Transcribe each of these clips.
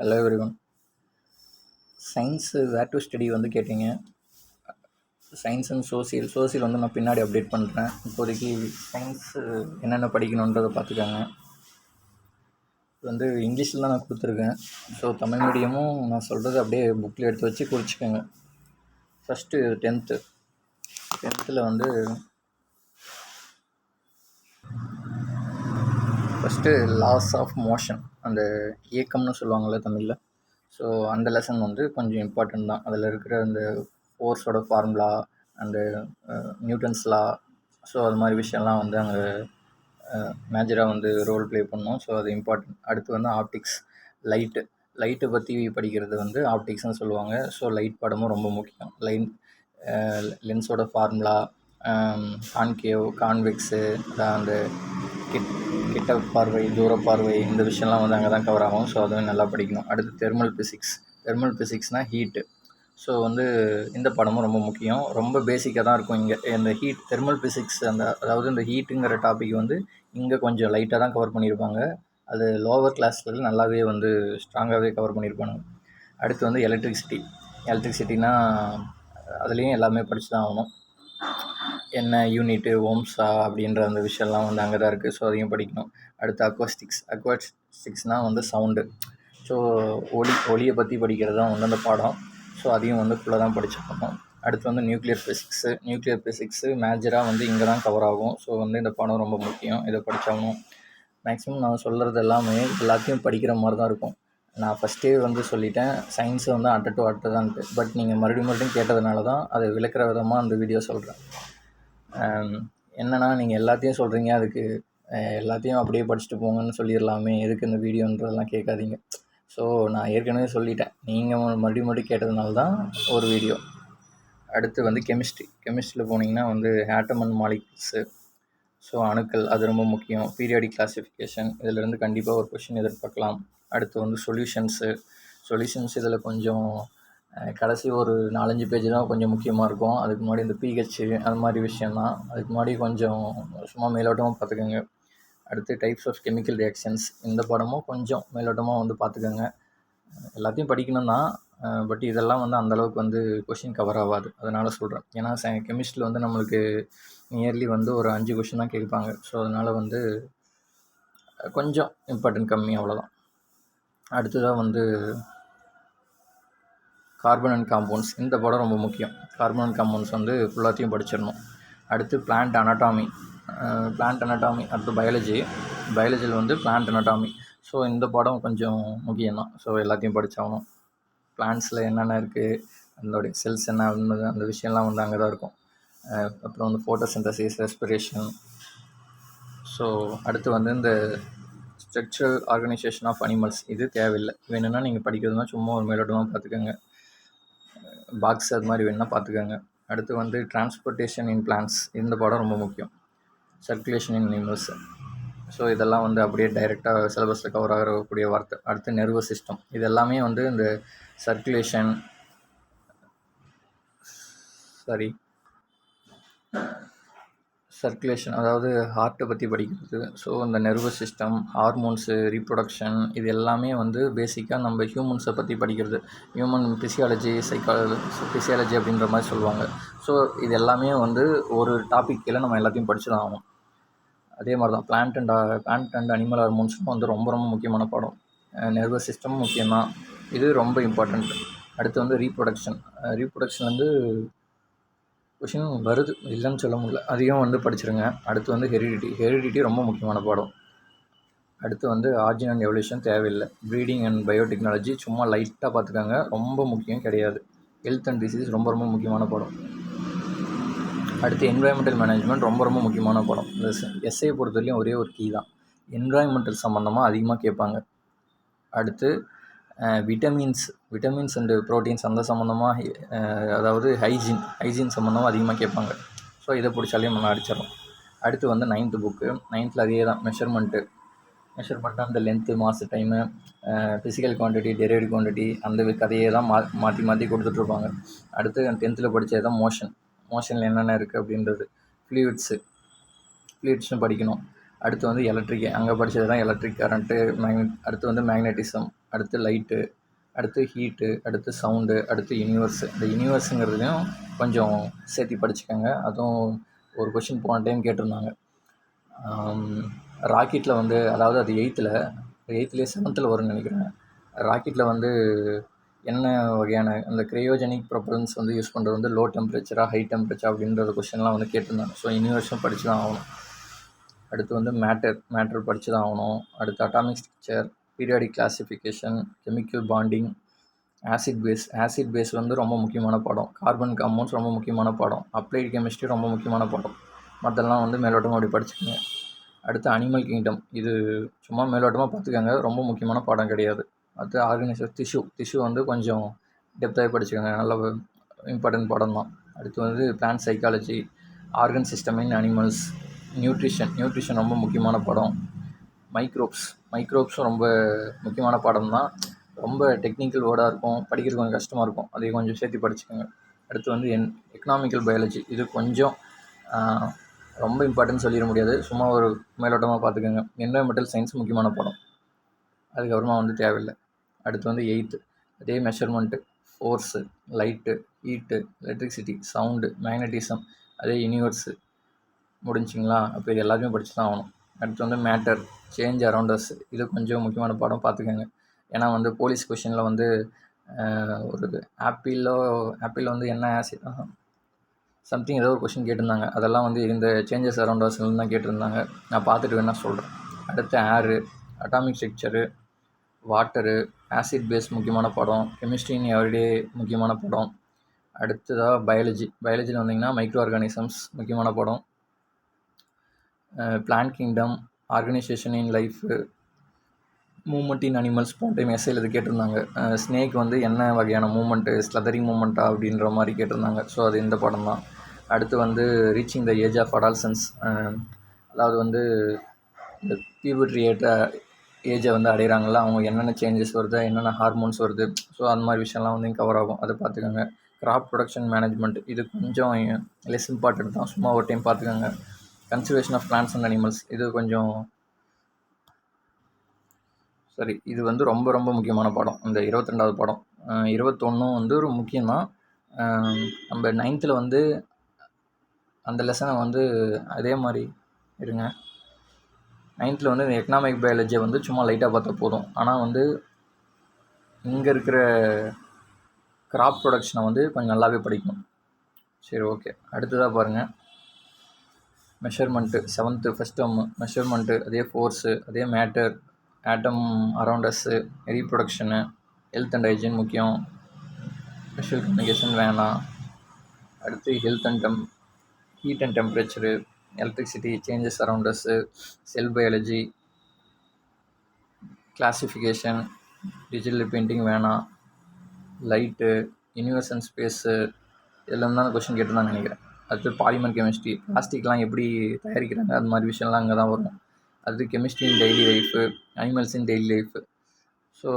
Hello everyone. Science where to study வந்து கேட்டீங்க. Science and social வந்து நான் பின்னாடி அப்டேட் பண்ணுறேன். இப்போதைக்கு சயின்ஸு என்னென்ன படிக்கணுன்றதை பார்த்துக்கோங்க. இது வந்து இங்கிலீஷில் தான் நான் கொடுத்துருக்கேன். ஸோ தமிழ் மீடியமும் நான் சொல்கிறது அப்படியே புக்கில் எடுத்து வச்சு குறிச்சிக்கோங்க. ஃபஸ்ட்டு டென்த்தில் வந்து ஃபஸ்ட்டு லாஸ் ஆஃப் மோஷன், அந்த இயக்கம்னு சொல்லுவாங்கள்ல தமிழில். ஸோ அந்த லெசன் வந்து கொஞ்சம் இம்பார்ட்டன்ட் தான். அதில் இருக்கிற அந்த ஃபோர்ஸோட ஃபார்முலா, அந்த நியூட்டன்ஸ் லா, ஸோ அது மாதிரி விஷயம்லாம் வந்து அங்கே மேஜராக வந்து ரோல் ப்ளே பண்ணோம். ஸோ அது இம்பார்ட்டன்ட். அடுத்து வந்து ஆப்டிக்ஸ், லைட்டை பற்றி படிக்கிறது வந்து ஆப்டிக்ஸ்னு சொல்லுவாங்க. ஸோ லைட் பாடமும் ரொம்ப முக்கியம். லென்ஸோட ஃபார்முலா, கான்கேவ், கான்வெக்ஸு, அந்த கிட்ட பார்வை, தூர பார்வை, இந்த விஷயம்லாம் வந்து அங்கே தான் கவர் ஆகும். ஸோ அதுவும் நல்லா படிக்கணும். அடுத்து தெர்மல் ஃபிசிக்ஸ்னால் ஹீட்டு. ஸோ வந்து இந்த பாடமும் ரொம்ப முக்கியம். ரொம்ப பேசிக்காக தான் இருக்கும் இங்கே. இந்த தெர்மல் ஃபிசிக்ஸ், அதாவது இந்த ஹீட்டுங்கிற டாபிக் வந்து இங்கே கொஞ்சம் லைட்டாக தான் கவர் பண்ணியிருப்பாங்க. அது லோவர் கிளாஸில் நல்லாவே வந்து ஸ்ட்ராங்காகவே கவர் பண்ணியிருப்பாங்க. அடுத்து வந்து எலக்ட்ரிசிட்டினா அதுலேயும் எல்லாமே படித்து தான் ஆகணும். என்ன யூனிட்டு, ஓம்ஸா அப்படின்ற அந்த விஷயம்லாம் வந்து அங்கே தான் இருக்குது. ஸோ அதையும் படிக்கணும். அடுத்து அக்வாஸ்டிக்ஸ்னால் வந்து சவுண்டு. ஸோ ஒலியை பற்றி படிக்கிறது தான் வந்து அந்த பாடம். ஸோ அதையும் வந்து ஃபுல்லாக தான் படிச்சுக்கணும். அடுத்து வந்து நியூக்ளியர் ஃபிசிக்ஸு மேஜராக வந்து இங்கே தான் கவர் ஆகும். ஸோ வந்து இந்த பாடம் ரொம்ப முக்கியம். இதை படித்தாகணும். மேக்ஸிமம் நான் சொல்கிறது எல்லாத்தையும் படிக்கிற மாதிரி தான் இருக்கும். நான் ஃபஸ்ட்டே வந்து சொல்லிட்டேன், சயின்ஸை வந்து அட்டை தான்ட்டு. பட் நீங்கள் மறுபடியும் கேட்டதுனால தான் அதை விளக்குற விதமாக அந்த வீடியோ சொல்கிறேன். என்னென்னா, நீங்கள் எல்லாத்தையும் சொல்கிறீங்க, அதுக்கு எல்லாத்தையும் அப்படியே படிச்சுட்டு போங்கன்னு சொல்லிடலாமே, எதுக்கு இந்த வீடியோன்றதெல்லாம் கேட்காதீங்க. ஸோ நான் ஏற்கனவே சொல்லிட்டேன், நீங்கள் மறுபடியும் கேட்டதுனால தான் ஒரு வீடியோ. அடுத்து வந்து கெமிஸ்ட்ரியில் போனீங்கன்னா வந்து ஆட்டம் அண்ட் மாலிகுல்ஸு, ஸோ அணுக்கள், அது ரொம்ப முக்கியம். பீரியாடிக் கிளாசிஃபிகேஷன், இதிலேருந்து கண்டிப்பாக ஒரு கொஷின் எதிர்பார்க்கலாம். அடுத்து வந்து சொல்யூஷன்ஸ் இதில் கொஞ்சம் கடைசி ஒரு 4-5 பேஜ் தான் கொஞ்சம் முக்கியமாக இருக்கும். அதுக்கு முன்னாடி இந்த pH அது மாதிரி விஷயந்தான். அதுக்கு முன்னாடி கொஞ்சம் சும்மா மேலோட்டமாக பார்த்துக்கோங்க. அடுத்து டைப்ஸ் ஆஃப் கெமிக்கல் ரியாக்ஷன்ஸ், இந்த பாடமும் கொஞ்சம் மேலோட்டமாக வந்து பார்த்துக்கோங்க. எல்லாத்தையும் படிக்கணும் தான், பட் இதெல்லாம் வந்து அந்தளவுக்கு வந்து கொஷின் கவர் ஆகாது. அதனால் சொல்கிறேன். ஏன்னா கெமிஸ்ட்ரியில் வந்து நம்மளுக்கு நியர்லி வந்து ஒரு 5 கொஷின் தான் கேட்பாங்க. ஸோ அதனால் வந்து கொஞ்சம் இம்பார்ட்டன்ட் கம்மி, அவ்வளோதான். அடுத்ததாக வந்து கார்பன் அண்ட் காம்பவுண்ட்ஸ், இந்த பாடம் ரொம்ப முக்கியம். கார்பன் அண்ட் காம்பவுண்ட்ஸ் வந்து ஃபுல்லாத்தையும் படிச்சிடணும். அடுத்து பிளான்ட் அனாட்டாமி, அடுத்து பயாலஜியில் வந்து பிளான்ட் அனாட்டாமி. ஸோ இந்த பாடம் கொஞ்சம் முக்கியம்தான். ஸோ எல்லாத்தையும் படித்தாகணும். பிளான்ட்ஸில் என்னென்ன இருக்குது, அதோடைய செல்ஸ் என்ன, அந்த விஷயம்லாம் வந்து அங்கே தான் இருக்கும். அப்புறம் வந்து ஃபோட்டோசிந்தசிஸ், ரெஸ்பிரேஷன். ஸோ அடுத்து வந்து இந்த ஸ்ட்ரக்சரல் ஆர்கனைசேஷன் ஆஃப் அனிமல்ஸ், இது தேவையில்லை. வேணும்னா நீங்கள் படிக்கிறதுனா சும்மா ஒரு மேலோட்டமாக பார்த்துக்கோங்க. பாக்ஸ் அது மாதிரி வேணுன்னா பார்த்துக்கோங்க. அடுத்து வந்து டிரான்ஸ்போர்ட்டேஷன் இன் பிளான்ஸ், இந்த பாடம் ரொம்ப முக்கியம். சர்க்குலேஷன் இன் அனிமல்ஸ். ஸோ இதெல்லாம் வந்து அப்படியே டைரெக்டாக சிலபஸில் கவர் ஆகக்கூடிய வார்த்தை. அடுத்து நர்வஸ் சிஸ்டம், இது எல்லாமே வந்து இந்த சர்க்குலேஷன், அதாவது ஹார்ட்டை பற்றி படிக்கிறது. ஸோ இந்த நர்வஸ் சிஸ்டம், ஹார்மோன்ஸு, ரீப்ரொடக்ஷன், இது எல்லாமே வந்து பேசிக்காக நம்ம ஹியூமன்ஸை பற்றி படிக்கிறது. ஹியூமன் ஃபிசியாலஜி அப்படின்ற மாதிரி சொல்லுவாங்க. ஸோ இது எல்லாமே வந்து ஒரு டாபிக் கீழே நம்ம எல்லாத்தையும் படித்து தான் ஆகணும். அதே மாதிரி தான் பிளான்ட் அண்ட் அனிமல் ஹார்மோன்ஸும் வந்து ரொம்ப ரொம்ப முக்கியமான பாடம். நர்வஸ் சிஸ்டமும் முக்கியம்தான், இது ரொம்ப இம்பார்ட்டண்ட். அடுத்து வந்து ரீப்ரொடக்ஷன் வந்து கொஷின் வருது, இல்லைன்னு சொல்ல முடியல, அதையும் வந்து படிச்சிருங்க. அடுத்து வந்து ஹெரிடிட்டி ரொம்ப முக்கியமான பாடம். அடுத்து வந்து ஆரிஜின் அண்ட் எவல்யூஷன் தேவையில்லை. ப்ரீடிங் அண்ட் பயோடெக்னாலஜி சும்மா லைட்டாக பார்த்துக்காங்க, ரொம்ப முக்கியம் கிடையாது. ஹெல்த் அண்ட் டிசீஸ் ரொம்ப ரொம்ப முக்கியமான பாடம். அடுத்து என்வாயன்மெண்டல் மேனேஜ்மெண்ட் ரொம்ப ரொம்ப முக்கியமான பாடம். இந்த எஸ்ஐயை பொறுத்தவரையும் ஒரே ஒரு கீ தான், என்வாயன்மெண்டல் சம்மந்தமாக அதிகமாக கேட்பாங்க. அடுத்து விட்டமின்ஸ் அண்டு ப்ரோட்டீன்ஸ், அந்த சம்மந்தமாக, அதாவது ஹைஜீன் சம்மந்தமாக அதிகமாக கேட்பாங்க. ஸோ இதை பிடிச்சாலே நம்ம அடிச்சிடலாம். அடுத்து வந்து 9th புக்கு. 9th அதே தான், மெஷர்மெண்ட்டு அந்த length, mass, time, physical quantity, derived quantity, அந்த கதையே தான் மாற்றி கொடுத்துட்ருப்பாங்க. அடுத்து 10th படித்தது தான் மோஷனில் என்னென்ன இருக்குது அப்படின்றது. ஃப்ளூயிட்ஸும் படிக்கணும். அடுத்து வந்து எலக்ட்ரிக், அங்கே படித்தது தான் எலக்ட்ரிக் கரண்ட்டு, அடுத்து வந்து மேக்னட்டிசம், அடுத்து லைட்டு, அடுத்து ஹீட்டு, அடுத்து சவுண்டு, அடுத்து யூனிவர்ஸு. இந்த யூனிவர்ஸுங்கிறதுலையும் கொஞ்சம் சேர்த்து படிச்சுக்கோங்க. அதுவும் ஒரு கொஷின் போன டைம் கேட்டிருந்தாங்க. ராக்கெட்டில் வந்து, அதாவது அது எயித்துலேயே 7th வரும்னு நினைக்கிறேன். ராக்கெட்டில் வந்து என்ன வகையான அந்த கிரையோஜெனிக் ப்ரொப்பலன்ஸ் வந்து யூஸ் பண்ணுறது வந்து லோ டெம்பரேச்சரா ஹை டெம்பரேச்சர் அப்படின்ற கொஷின்லாம் வந்து கேட்டிருந்தாங்க. ஸோ யூனிவர்ஸும் படித்து தான் ஆகணும். அடுத்து வந்து மேட்டர் படித்து தான் ஆகணும். அடுத்து atomic structure, periodic classification, chemical bonding, acid base வந்து ரொம்ப முக்கியமான பாடம். கார்பன் காம்பவுண்ட்ஸ் ரொம்ப முக்கியமான பாடம். அப்ளைடு கெமிஸ்ட்ரி ரொம்ப முக்கியமான பாடம். மற்றெல்லாம் வந்து மேலோட்டமாக அப்படி படிச்சுக்கோங்க. அடுத்து அனிமல் கிங்டம், இது சும்மா மேலோட்டமாக பார்த்துக்கோங்க, ரொம்ப முக்கியமான பாடம் கிடையாது. அடுத்து ஆர்கனைசர், டிஷ்யூ வந்து கொஞ்சம் டெப்த்தாகவே படிச்சுக்கோங்க, நல்ல இம்பார்ட்டன்ட் பாடம் தான். அடுத்து வந்து பிளான்ட் சைக்காலஜி, ஆர்கன் சிஸ்டம் இன் அனிமல்ஸ், நியூட்ரிஷன் ரொம்ப முக்கியமான பாடம். மைக்ரோப்ஸும் ரொம்ப முக்கியமான பாடம் தான். ரொம்ப டெக்னிக்கல் வேர்டாக இருக்கும், படிக்கிறது கொஞ்சம் கஷ்டமாக இருக்கும், அதை கொஞ்சம் சேர்த்து படிச்சுக்கோங்க. அடுத்து வந்து எக்கனாமிக்கல் பயாலஜி, இது கொஞ்சம் ரொம்ப இம்பார்ட்டன்ட் சொல்லிட முடியாது, சும்மா ஒரு மேலோட்டமாக பார்த்துக்கோங்க. என்விரான்மெண்டல் சயின்ஸ் முக்கியமான பாடம், அதுக்கப்புறமா வந்து தேவையில்லை. அடுத்து வந்து 8th, அதே measurement, force, light, heat, electricity, sound, magnetism, அதே யூனிவர்ஸு. முடிஞ்சிங்களா? அப்போ இது எல்லாத்தையுமே படித்து தான் ஆகணும். அடுத்து வந்து மேட்டர், சேஞ்ச் அரவுண்ட் அஸ், இது கொஞ்சம் முக்கியமான பாடம், பார்த்துக்கோங்க. ஏன்னா வந்து போலீஸ் கொஷினில் வந்து ஒரு ஆப்பிளில் வந்து என்ன ஆசிட் சம்திங் ஏதோ ஒரு கொஷின் கேட்டிருந்தாங்க. அதெல்லாம் வந்து இந்த சேஞ்சஸ் அரவுண்ட் அஸ்ன்னு தான் கேட்டிருந்தாங்க. நான் பார்த்துட்டு வேணா சொல்கிறேன். அடுத்து air, atomic structure, water, acid base முக்கியமான பாடம். கெமிஸ்ட்ரி இன் எவ்ரிடே முக்கியமான பாடம். அடுத்ததாக பயாலஜியில் வந்தீங்கன்னா மைக்ரோ ஆர்கானிசம்ஸ் முக்கியமான பாடம். Plant kingdom, organisation in life, movement in animals போன டைம் எஸ்ஐயில் இது கேட்டிருந்தாங்க. ஸ்னேக் வந்து என்ன வகையான மூமெண்ட்டு, ஸ்லதரிங் மூமெண்ட்டா அப்படின்ற மாதிரி கேட்டிருந்தாங்க. ஸோ அது இந்த படம் தான். அடுத்து வந்து ரீச்சிங் த ஏஜ் ஆஃப் அடால்சன்ஸ், அதாவது வந்து இந்த பியூபர்ட்டி ஏஜை வந்து அடைகிறாங்கள, அவங்க என்னென்ன சேஞ்சஸ் வருது, என்னென்ன ஹார்மோன்ஸ் வருது, ஸோ அந்த மாதிரி விஷயம்லாம் வந்து கவர் ஆகும், அதை பார்த்துக்கோங்க. கிராப் ப்ரொடக்ஷன் மேனேஜ்மெண்ட், இது கொஞ்சம் லெஸ் இம்பார்ட்டன்ட் தான், சும்மா ஒரு டைம் பார்த்துக்கோங்க. Conservation of plants and animals, இது கொஞ்சம் சரி, இது வந்து ரொம்ப ரொம்ப முக்கியமான பாடம், இந்த 22வது பாடம். 21 வந்து ஒரு முக்கியம்தான். நம்ம 9th வந்து அந்த லெசனை வந்து அதே மாதிரி இருங்க. 9th வந்து இந்த எக்கனாமிக் பயாலஜியை வந்து சும்மா லைட்டாக பார்த்தா போதும். ஆனால் வந்து இங்கே இருக்கிற கிராப் ப்ரொடக்ஷனை வந்து கொஞ்சம் நல்லாவே படிக்கணும். சரி, ஓகே. அடுத்ததாக பாருங்கள், measurement, 7th first term measurement, அதே ஃபோர்ஸு, அதே matter, atom around us, reproduction, health and hygiene முக்கியம், ஸ்பெஷல் கம்யூனிகேஷன் வேணாம். அடுத்து heat and temperature, electricity, changes around us, cell biology, classification, digital painting வேணாம். லைட்டு, யூனிவர்ஸ் அண்ட் ஸ்பேஸு, இதெல்லாம் தான் question கேட்டுருந்தான்னு நினைக்கிறேன். அடுத்து பாலிமர் கெமிஸ்ட்ரி, பிளாஸ்டிக்லாம் எப்படி தயாரிக்கிறாங்க, அது மாதிரி விஷயம்லாம் அங்கே தான் வரும். அது கெமிஸ்ட்ரி இன் டெய்லி லைஃபு, அனிமல்ஸ் இன் டெய்லி லைஃபு. ஸோ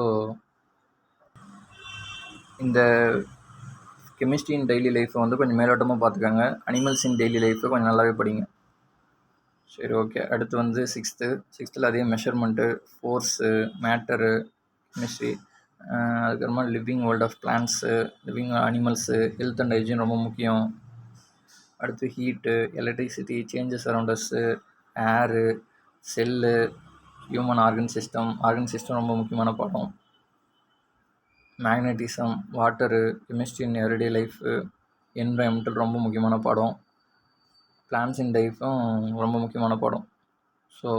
இந்த கெமிஸ்ட்ரி இன் டெய்லி லைஃப்பை வந்து கொஞ்சம் மேலோட்டமாக பார்த்துக்கோங்க. அனிமல்ஸ் இன் டெய்லி லைஃப்பை கொஞ்சம் நல்லாவே படிங்க. சரி, ஓகே. அடுத்து வந்து 6th அதே மெஷர்மெண்ட்டு, ஃபோர்ஸு, மேட்டரு, கெமிஸ்ட்ரி, அதுக்கப்புறமா living world of plants, living animals, health and hygiene ரொம்ப முக்கியம். அடுத்து heat, electricity, changes around us, air, cell, human organ system ரொம்ப முக்கியமான பாடம். Magnetism, water, chemistry in everyday life, environmental ரொம்ப முக்கியமான பாடம். பிளான்ஸ் இன் லைஃப்பும் ரொம்ப முக்கியமான பாடம். ஸோ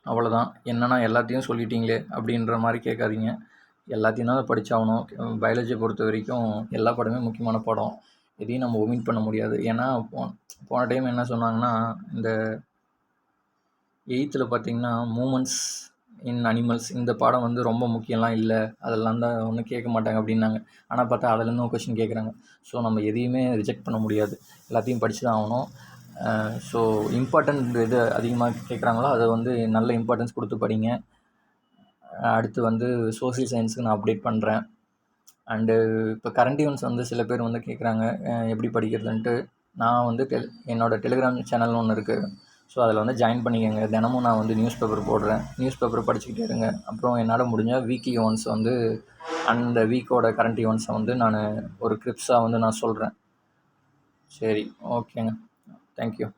அவ்வளோதான். என்னென்னா எல்லாத்தையும் சொல்லிட்டீங்களே அப்படின்ற மாதிரி கேட்காதீங்க, எல்லாத்தையும் தான் படித்தாகணும். பயாலஜியை பொறுத்த வரைக்கும் எல்லா பாடமே முக்கியமான பாடம், எதையும் நம்ம ஒமிட் பண்ண முடியாது. ஏன்னா போன டைம் என்ன சொன்னாங்கன்னா, இந்த 8th பார்த்திங்கன்னா மூமெண்ட்ஸ் இன் அனிமல்ஸ், இந்த பாடம் வந்து ரொம்ப முக்கியம்லாம் இல்லை, அதெல்லாம் தான் ஒன்றும் கேட்க மாட்டாங்க அப்படின்னாங்க. ஆனால் பார்த்தா அதிலேருந்து கொஷின் கேட்குறாங்க. ஸோ நம்ம எதையுமே ரிஜெக்ட் பண்ண முடியாது, எல்லாத்தையும் படித்து தான் ஆகணும். ஸோ இம்பார்ட்டன்ட் எது அதிகமாக கேட்குறாங்களோ அதை வந்து நல்ல இம்பார்ட்டன்ஸ் கொடுத்து படிங்க. அடுத்து வந்து சோசியல் சயின்ஸுக்கு நான் அப்டேட் பண்ணுறேன். அண்டு இப்போ கரண்ட் ஈவெண்ட்ஸ் வந்து சில பேர் வந்து கேட்குறாங்க எப்படி படிக்கிறதுன்ட்டு. நான் வந்து என்னோடய டெலிகிராம் சேனல்னு ஒன்று இருக்குது. ஸோ அதில் வந்து ஜாயின் பண்ணிக்கோங்க. தினமும் நான் வந்து நியூஸ் பேப்பர் போடுறேன். நியூஸ் பேப்பர் படிச்சுக்கிட்டே இருங்க. அப்புறம் என்னால் முடிஞ்சால் வீக்லி ஒன்ஸ் வந்து அந்த வீக்கோட கரண்ட் ஈவெண்ட்ஸை வந்து நான் ஒரு கிளிப்ஸாக வந்து நான் சொல்கிறேன். சரி, ஓகேங்க. தேங்க்யூ.